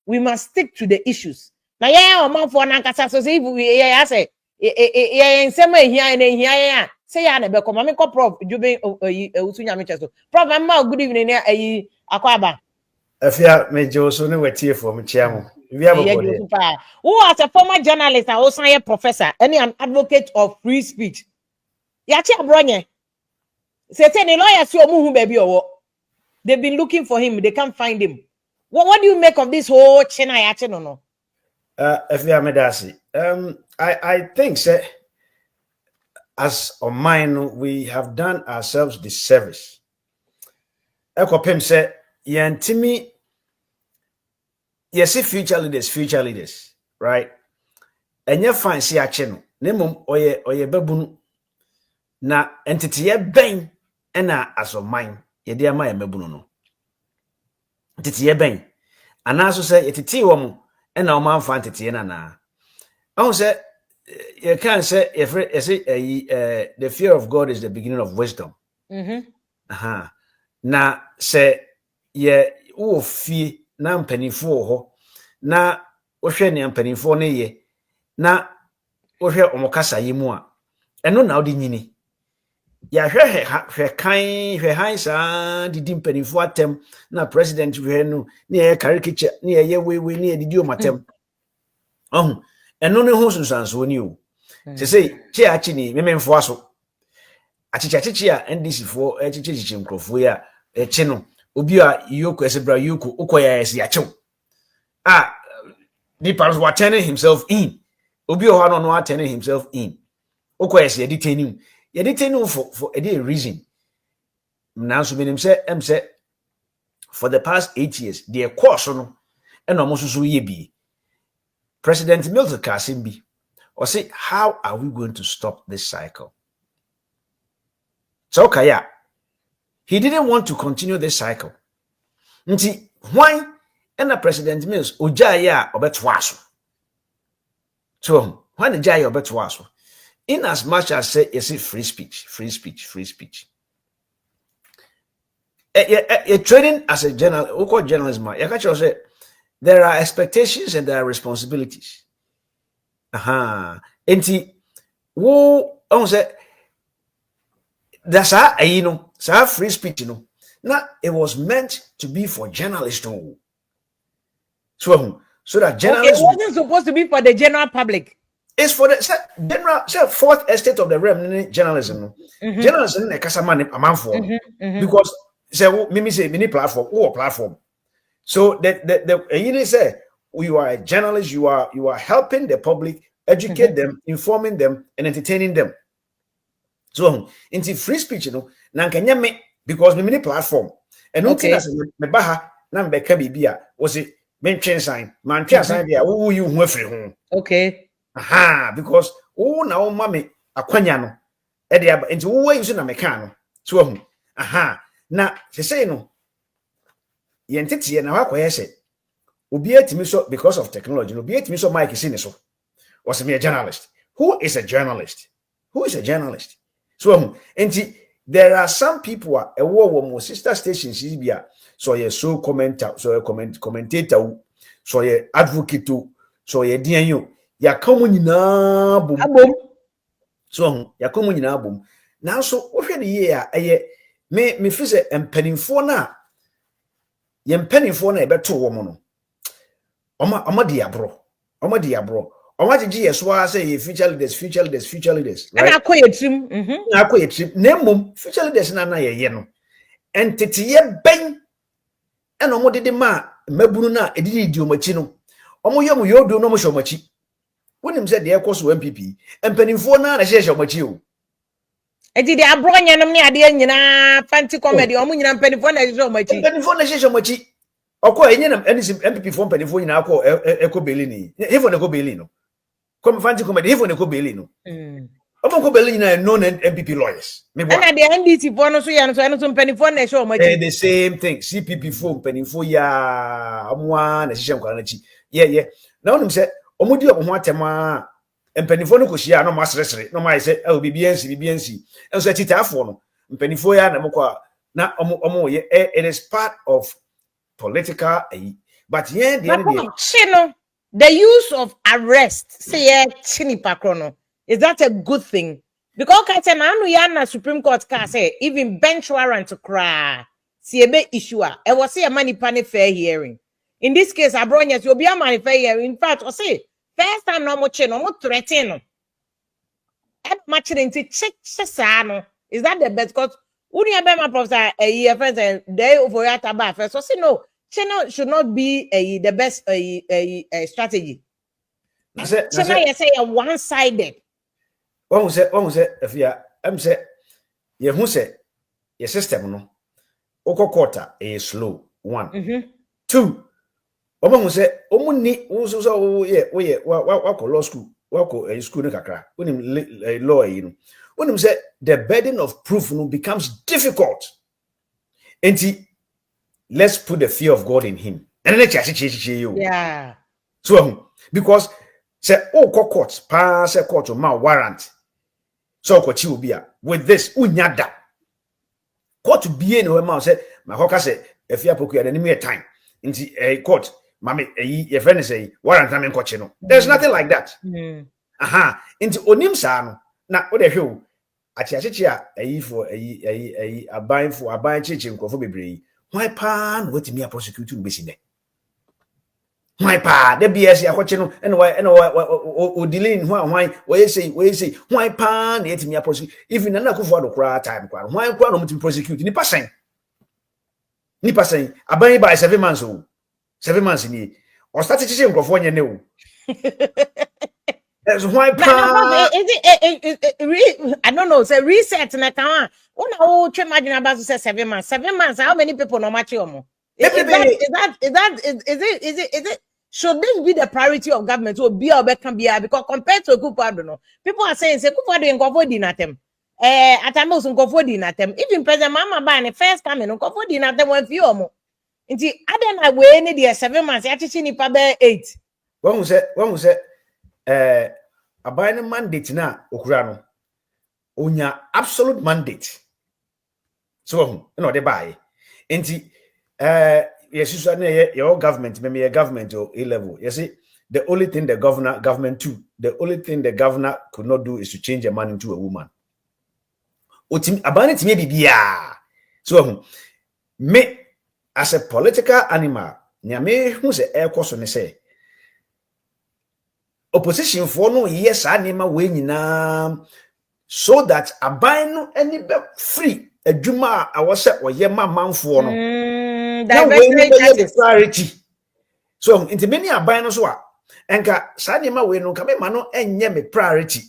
We must stick to the issues. Na ye o manfo na nkasa so say we ye say ye nsema ehia na ehia ye say ya na be ko mame ko prof Jube usunya me cheso. Prof ma good evening ayi akwaba. Afia mejo so ne wetie for me chiamo. We have a who as a former journalist and also a professor and an advocate of free speech. Yachi Abronye. Say the lawyers who baby or they've been looking for him, they can't find him. What do you make of this whole China yachi no? Afia medasi. I think say as on mine we have done ourselves this service. Ekopem say yantimi yes, future leaders, right? And you find see a channel, Nemum oye babun na entity ye ben and as of mine, ye dear my babuno. Entity ye ben, and also say it tea woman and our man fancy na. I say you can't say if the fear of God is the beginning of wisdom. Na say ye fee. Na mpanifo ho na wohwe ne mpanifo ne ye na wohwe omokasa yimu a eno na odi nyini ya hwe kan sa didi mpanifo atem na president hwe no ne ye caricature ne ye wewe ne ye didi omatem eno ne ho sunsanso ni o se sei che achi ni mememfo aso achichi a NDC fo achichi nkrofo ya echi no obi a yoko esebra yoko ukoya esi achew the person was turning himself in obi o no no turning himself in ukoya esi detaining for a reason now so menim say for the past 8 years the course no and almost so ye bi President Milton Kasimbi or say how are we going to stop this cycle so kaya he didn't want to continue this cycle. Nti why and the President Mills ojaya obetwaso. So when the jaya obetwaso, in as much as say you see free speech. A training as a journalism, you can say there are expectations and there are responsibilities. Nti wo on say that's how you know, so free speech, you know. Now it was meant to be for journalists, so that journalists. It wasn't supposed to be for the general public. It's for the general fourth estate of the realm journalism. Journalism a man for because say mini platform or platform. So the you say you are a journalist, you are helping the public, educate them, informing them, and entertaining them. So into free speech, you know, nankanya me because me mini platform. And okay. Me baha na mbeka bibia was it mention sign, man sign there, who you home. Okay. Because na o mame akwanya no e de aba into wo use na meka no. So na se say no yentete na wakoye se obi atimi so because of technology no obi atimi so mic si ne so was me a journalist. Who is a journalist? So enti there are some people a war sister stations so ye so commenter, so ye commentator, so ye advocate, so ye dianyo ya kamu nyina bom Abom. so ya kamu nyina bom now so wohwe ne ye a me fi se empanimfo na ye mpanimfo na ebeto wo mo no oma di abro oma gigi yeso a say ye future leaders right And I call you trim. na akoye trip na mom future leaders na ye no entity ye ben eno mo dede ma mabunu na edidi di omachi no omo ye mo yodo no mo shomachi wonim se de ekoso NPP empanimfo na hye omachi o Eti de Abronye no me ade nyina fancy comedy omo nyina mpanifo na hye omachi. empanimfo na hye omachi okọ enye na NPP fo empanimfo nyina akọ eko beli ni hefo na eko beli no come fancy comedy hefo na eko beli no omo ko beli nyina no NPP lawyers me And at the NDC for no so ya no so mpanifo na hye omachi. the same thing CPP fo empanimfo ya omwa na hye nkwara na chi yeah na wonim se omudi omo ho atema empanifo no koshia no masresere no mai se bibiansi enso atitafo no empanifo ya na mokwa na omo ye it is part of political but yeah the end the use of arrest say chini pakrono is that a good thing? Because kata na anu ya na Supreme Court ka say even bench warrant to cry see ebe issue e was say a money pane fair hearing. In this case Abronye you be a money fair hearing. In fact, I say first time no mo che no mo threaten no e match into check no is that the best? Because uni ebe ma professor a year friends and they over ya taba first so say no channel should not be the best strategy. Channel you say one-sided. One say Afia say ye hu say your system no oko quarter is slow one. Two omo say omo ni so ye wa law school wa school no kakra onim law no onim say the burden of proof no becomes difficult enti let's put the fear of God in him and then yeah so because say court pass a court ma warrant so kwachi obi a with this unyada court bie no ma say my hoka say Afia Pokuaa the name time nti court mame your friend say warrant na me nkochi no there's nothing like that nti onim sa no na wo de hwe o achiachichi a for aban chichi nkofo bebree why pa no wetimi a prosecute no besi ne why pa the BS akwachi no and delay why say why pa na yetimi a prosecute even na akofo adokra time kwa why kwa no mutimi prosecute ni pasen aban by 7 months o 7 months ni o start chichi nkofo nye ne o that's why pa is it I don't know say reset na kan una o twe imagine about say 7 months how many people no match omo is it should this be the priority of government to be can be because compared to Kufuor no people are saying say Kufuor nkofo di natem atame us nkofo di natem even president mama ba ne first coming nkofo di natem wan fi omo nti aden na we ne the 7 months ya chichi nipa be 8 One say aban mandate na okura no onya absolute mandate so no dey buy enti yes you say your government maybe your government or A level you see the only thing the government too the only thing the governor could not do is to change a man into a woman otim aban timi bibia so me as a political animal nyame hu se ekoso ne say opposition for no yes anima we nyina so that aban no any be free adwuma a wo se oye manfo no the priority so into many aban no so a enka sa anima we no ka me ma no enye me priority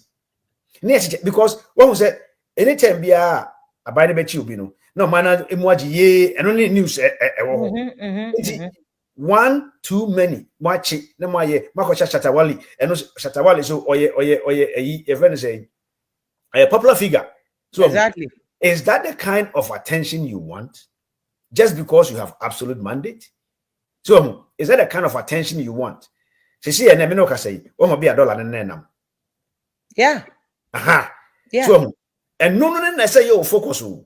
because when we say anytime bia aban be chi obi no no man emu agi ye eno ni news one too many machi na maye makocha Shatawale eno Shatawale so oye even say a popular figure so exactly is that the kind of attention you want just because you have absolute mandate so is that the kind of attention you want see and me no ka say o mo be $1 na nam yeah so And no say you focus on.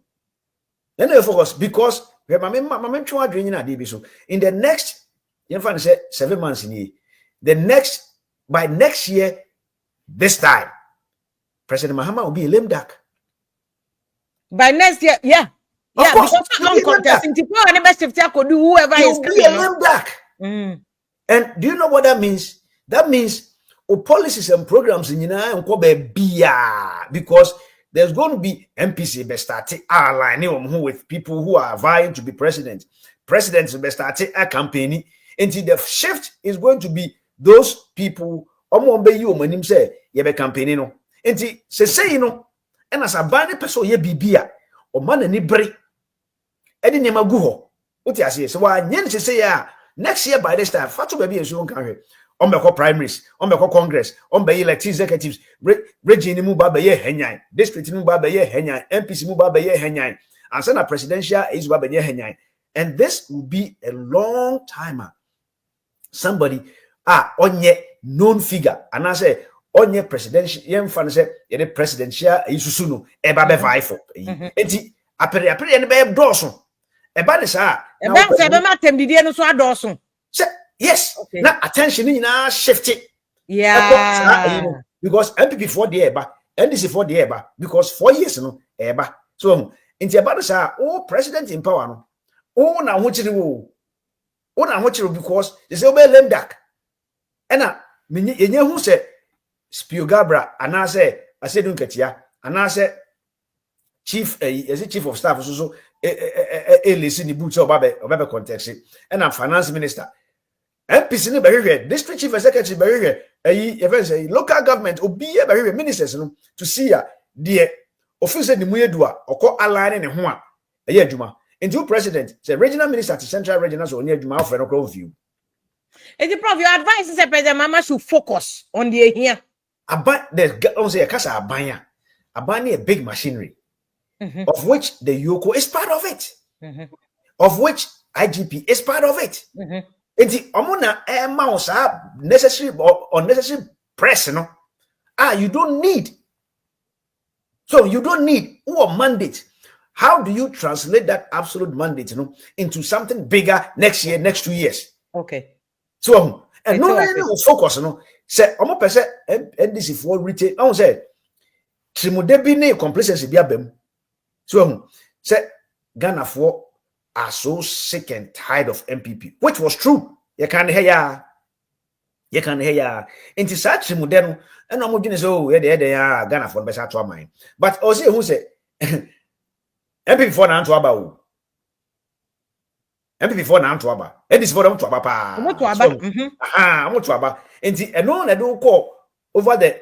Then you focus because in the next, you find say 7 months in year. By next year, this time, President Mahama will be a lame duck. By next year, yeah. Yeah, course, because I'm contesting to go and the best if I could do whoever is coming. Be a lame duck. And do you know what that means? That means policies and programs in because there's going to be MPC be starting aligning with people who are vying to be president. Presidents be starting a campaign. Until the shift is going to be those people. Say you be campaigning no. Until say and as a band person ye bibia or man any break. Edi nema gu ho. Uti ase so wa nyen say ya next year by this time fatu baby enso kan hwe. Ombeko primaries, ombeko congress, ombe elect executives, region mu ba be ye henyan, district mu ba be ye henyan, MPC mu ba be ye henyan, and send a presidential is ba be ye henyan. And this will be a long timer. Somebody onye known figure and I say onye presidential yem fan say ye presidential isusu no e ba be vai for. Enti apere ne be doso. E ba ne sa. E ba se be matem didie no so adoso. Yes. Okay. Now attention in shifted. Yeah. Because MPP for the eba, NDC for the eba, because 4 years no eba. So in the about president in power no. Na because they say obey lame duck. And yenye who say Spiogabra and I say Dunketia and I say chief chief of staff so listen the boots of Babe context and I'm finance minister. MPC ni behavior, district chief executive behavior, local government obi behavior ministers no to see the officer ni muyedua oko align ne ho a adwuma. Into president say regional minister to central regional so oni adwuma for no view. And the prof, your advice is that President Mama should focus on the here. There's say kasa abanya. Abanya a big machinery of which the Yoko is part of it. Of which IGP is part of it. Enti omuna mouse necessary or unnecessary press no. You don't need. So you don't need a mandate. How do you translate that absolute mandate into something bigger next year, next 2 years? Okay. So and no focus say omo pese NDC for retain. I say Trimudebi ne complacency bi abem. So say Ghana for are so sick and tired of MPP, which was true. You can hear ya. Into such modern and I'm going to say, they are Ghana for better to mine. But also, who say MPP for now to about MPP for now to about it is for them to about. I'm to about and no, I don't call over the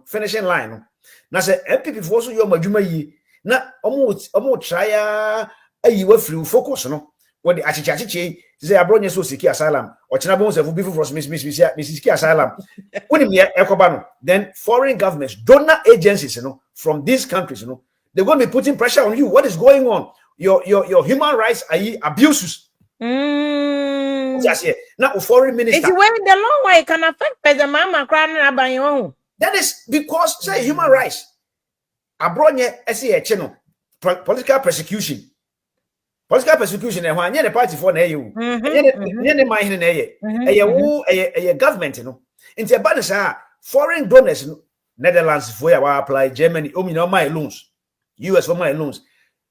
finishing line. Now say MPP for so your majuma ye na almost try. You were free focus, no? When the achichi say Abronye so seek asylum, or Chinabon se be for Mrs. Asylum. When me ekobano, then foreign governments, donor agencies, from these countries, they're going to be putting pressure on you. What is going on? Your human rights are abuses. Just here. Now, foreign minister. It's when the long way can affect the mama crying about your own. That is because say human rights. Abronye a channel political persecution. Political persecution and when the party for na you government into a foreign donors Netherlands for apply Germany my loans US for my loans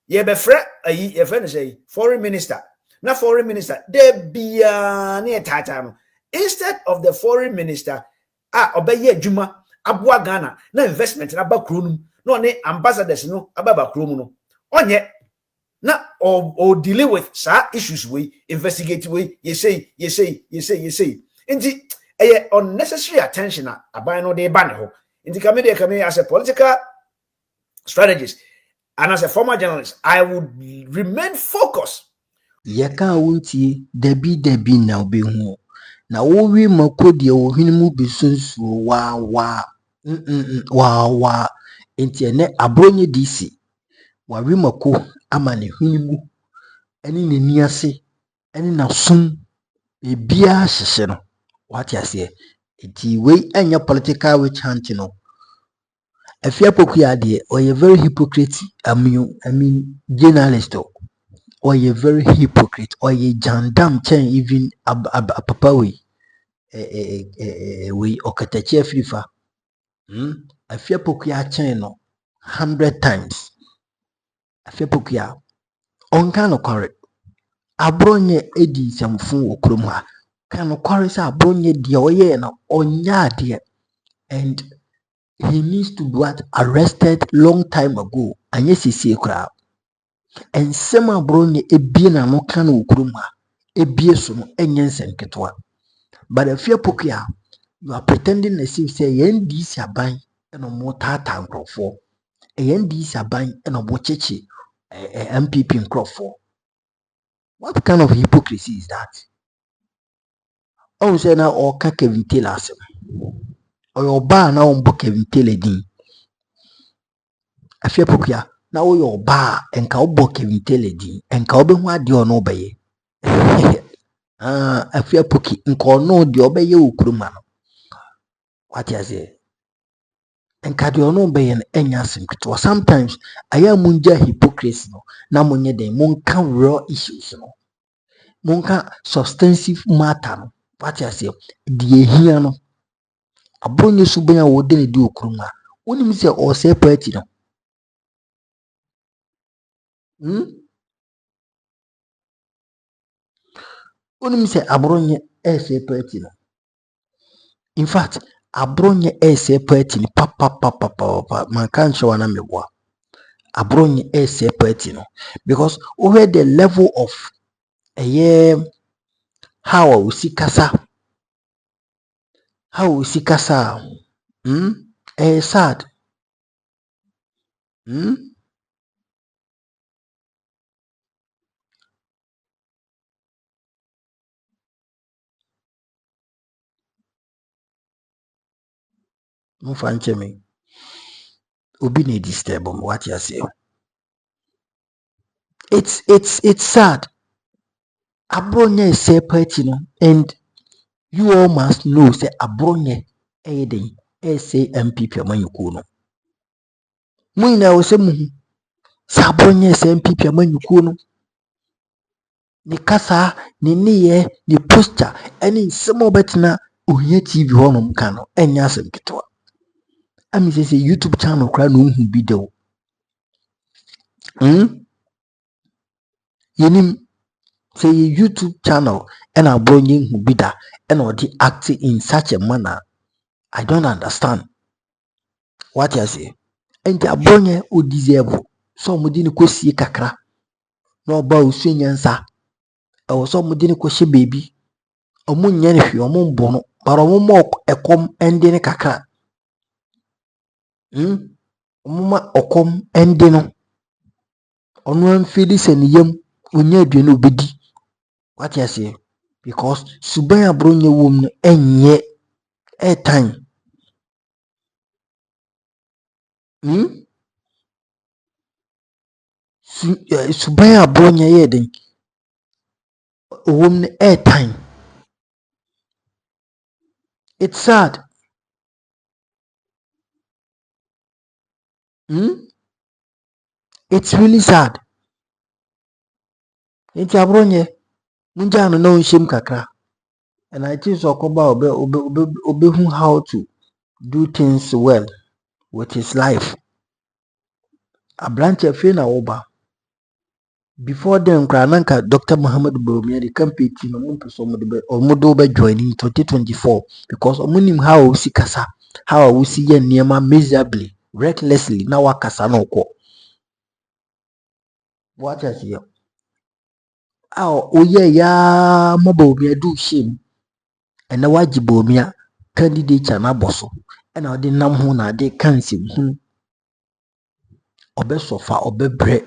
ye be fra a friend say foreign minister na foreign minister there be near tata instead of the foreign minister obey adwuma aboa Ghana na investment na ba kronum no ne ambassadors ababa krom no onye na or deal with issues we investigate we you say inti unnecessary attention aban no dey ban ho inti come as a political strategist and as a former journalist I would remain focused. Yaka wuntie debi na obehu na wo wi makodi wo hinimu bisunsu wa inti ene Abronye DC wa wi mako ama ne hinimu eni ne niase eni na sum bia hyehye no what you say inti we anya political witch hunt no Afia Pokuaa de or a very hypocrite I mean journalist or a very hypocrite or a jandam chen even papa we okatachi afrifa Afia Pokuaa chen no 100 times. Afia Pokuaa onka no correct Abronye edi samfun wo krom ha kan no correct say Abronye de oye na onya de and he needs to be arrested long time ago anye sisi kra and sema Abronye ebie na no kan wo krom ha ebie so no enye nsenketwa but Afia Pokuaa you are pretending as if say yen di saban no mo tata nkrofo yen di saban no mo cheche MPP nkrofo. What kind of hypocrisy is that? Oh, say na o ka Kevin Taylor asem. O yo ba na o mbo Kevin Taylor din. Afia Pokuaa na o yo ba enka o bo Kevin Taylor din. Enka o be hu ade o no obeye. Afia Pokuaa enka o no de obeye okuruma no. What you say? Enka de o no obeye na enya asem kito. Sometimes aya munja hypocrisy no. Na munye den munka raw issues no. Munka substantive matter no. What you say? Die hia no. Abronye subenya wo de ne di okuruma. Wonim se o se party no. Wonim se Abronye se party no. In fact, Abronye se party ni papa man kan show na meboa. Abronye se party no because over the level of how we see kasa sad no fanche me obi na disturb me what you say. It's sad. Abronye say party no and you all must know say Abronye say MPP amanyuku no. Muina wo say muhu say Abronye say MPP amanyuku no. Ni kasa ni niye ni posture any nsemo betina ohia TV honom ka no enya asem ketwa. Ami say YouTube channel kra no hu bi de wo. Yenim say YouTube channel and Abronye hu bi da and odi acting in such a manner. I don't understand what you say. And Abronye o deserve so mudi ni kosie kakra na oba osu nyansa e wo so mudi ni kohye baby omo nya ne hwe omo mbo no bara omo mo ekom ende ne kakra omo ma okom ende no onu amfidi seniyam onya aduane obedi what you say because suban Abronye wom no enye airtime suban Abronye ye den wom no airtime. It's sad. It's really sad. It's Abronye munja no no nshim kakra and I think so koba obe how to do things well with his life. Abranche fe na oba before then Krananka Dr. Muhammad Boromir the campaign no mumpeso omodo be join in 2024 because omunim how we see kasa how we see ye niema miserably recklessly na wakasa no ko what I see oye ya Boromir do shame and na waji Boromir candidate na boso and odi nam ho na de kanse hu obe sofa obe bre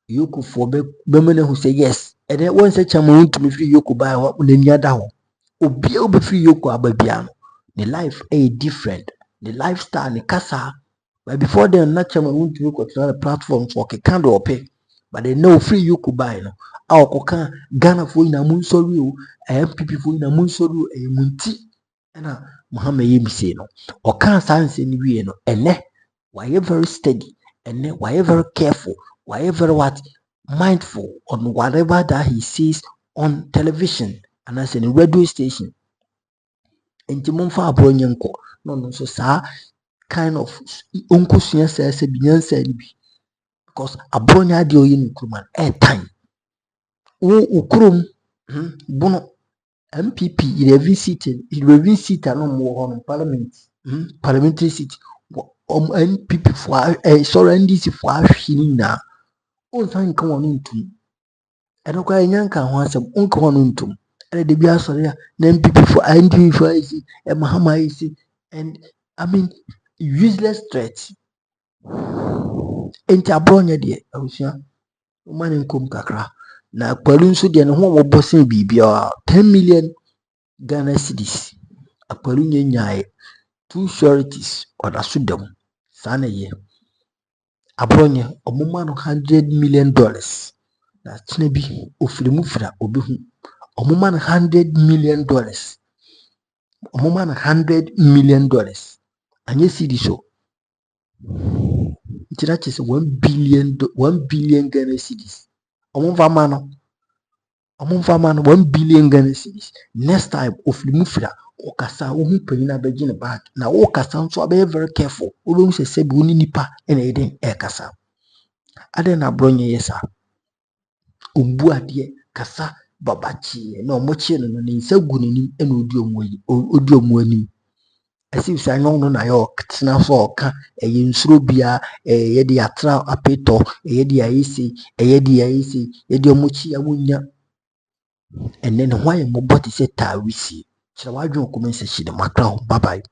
yoku for be mene who say yes and then once a chairman to me free yoku buy what na nya da ho obi free yoku ababia no the life different the lifestyle the kasa but before then na chairman to go to the platform for ke kind of pay but they know free yoku buy no akoka Ghana for na mun sorry o MPP for na mun sorry o munti na Muhammad yemi say no o kan sanse ni wie no ene why very steady, and then why very careful, why very what mindful on whatever that he sees on television and as in radio station. Enti momfa Abronye nko no so saa kind of onkusua sɛ binyansa ni bi because Abronye ade oyi no kuruman time wo ukurum bono NPP 11 seat no mo ho no parliament parliamentary seat NPP for sorry NDC for ahwini na o san kan won ntum eno kwa nyanka ho asem onka won ntum ene de bi asori a na NPP for NDC for isi mahama isi and I mean useless threats. Enti Abronye de awusua umane nkom kakra na Akpalu nso de ne ho obo sen bibia 10 million Ghana cedis. Akpalu nyae 2 sureties oda so dem sana ye Abronye omuma no $100 million na tena bi ofirimu fira obehu omuma no $100 million omuma no $100 million anye cedi so ntira chese 1 billion Ghana cedis omumfa ma no 1 billion Ghana cedis next time ofirimu fira okasa ohu panyin abeji ne back na okasa nso be very careful obehu se bi oni nipa ena eden kasa ade na Abronye yesa ombu ade kasa babachi na omochie no ne nsa gu nenim ena odi omu anim asi say no na yo tena so oka eye nsuro bia ye de atra apeto ye de ayisi ye de omochi amunya and then why mo body say tawisi kira wadwo comment section makra ho bye bye.